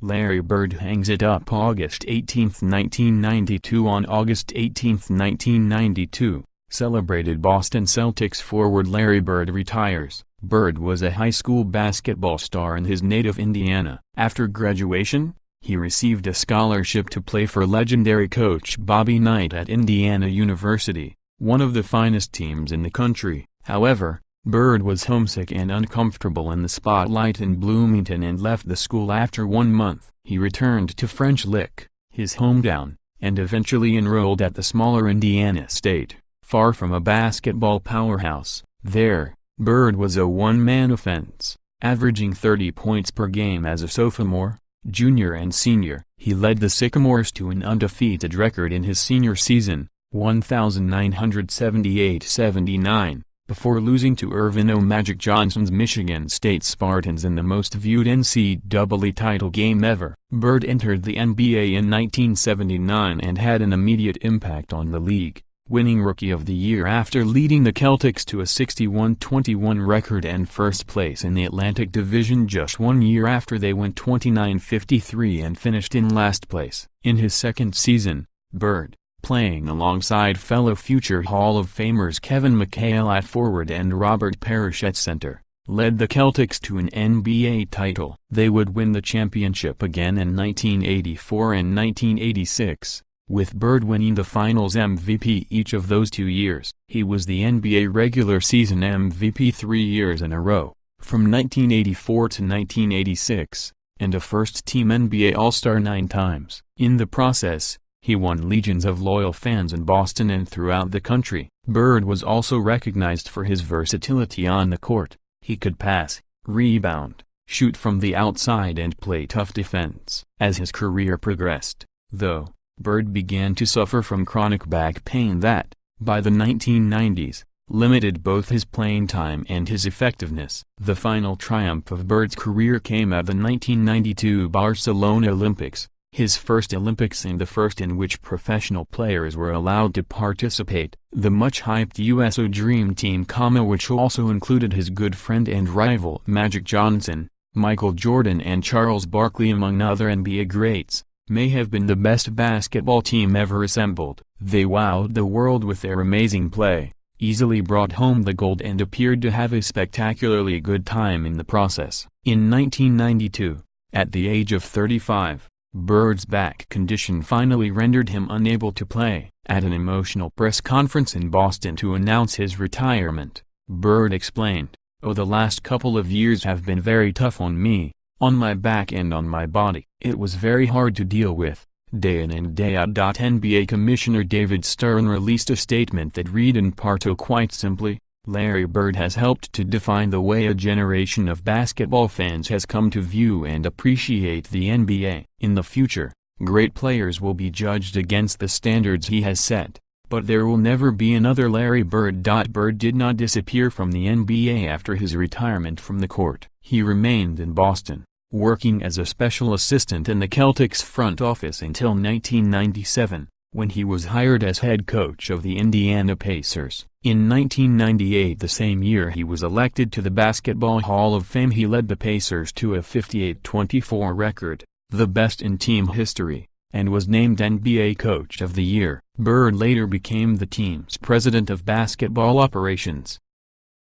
Larry Bird hangs it up August 18, 1992. On August 18, 1992, celebrated Boston Celtics forward Larry Bird retires. Bird was a high school basketball star in his native Indiana. After graduation, he received a scholarship to play for legendary coach Bobby Knight at Indiana University, one of the finest teams in the country. However, Bird was homesick and uncomfortable in the spotlight in Bloomington and left the school after 1 month. He returned to French Lick, his hometown, and eventually enrolled at the smaller Indiana State, far from a basketball powerhouse. There, Bird was a one-man offense, averaging 30 points per game as a sophomore, junior and senior. He led the Sycamores to an undefeated record in his senior season, 1,978-79. Before losing to Earvin O. Magic Johnson's Michigan State Spartans in the most viewed NCAA title game ever. Bird entered the NBA in 1979 and had an immediate impact on the league, winning Rookie of the Year after leading the Celtics to a 61-21 record and first place in the Atlantic Division just 1 year after they went 29-53 and finished in last place. In his second season, Bird, playing alongside fellow future Hall of Famers Kevin McHale at forward and Robert Parrish at center, led the Celtics to an NBA title. They would win the championship again in 1984 and 1986, with Bird winning the Finals MVP each of those 2 years. He was the NBA regular season MVP 3 years in a row, from 1984 to 1986, and a first-team NBA All-Star 9 times. In the process, he won legions of loyal fans in Boston and throughout the country. Bird was also recognized for his versatility on the court. He could pass, rebound, shoot from the outside and play tough defense. As his career progressed, though, Bird began to suffer from chronic back pain that, by the 1990s, limited both his playing time and his effectiveness. The final triumph of Bird's career came at the 1992 Barcelona Olympics, his first Olympics and the first in which professional players were allowed to participate. The much-hyped USO Dream Team, which also included his good friend and rival Magic Johnson, Michael Jordan and Charles Barkley among other NBA greats, may have been the best basketball team ever assembled. They wowed the world with their amazing play, easily brought home the gold and appeared to have a spectacularly good time in the process. In 1992, at the age of 35, Bird's back condition finally rendered him unable to play. At an emotional press conference in Boston to announce his retirement, Bird explained, "Oh, the last couple of years have been very tough on me, on my back and on my body. It was very hard to deal with, day in and day out." NBA Commissioner David Stern released a statement that read in part, "Oh, quite simply, Larry Bird has helped to define the way a generation of basketball fans has come to view and appreciate the NBA. In the future, great players will be judged against the standards he has set, but there will never be another Larry Bird." Bird did not disappear from the NBA after his retirement from the court. He remained in Boston, working as a special assistant in the Celtics front office until 1997, when he was hired as head coach of the Indiana Pacers. In 1998, the same year he was elected to the Basketball Hall of Fame, he led the Pacers to a 58-24 record, the best in team history, and was named NBA Coach of the Year. Bird later became the team's president of basketball operations.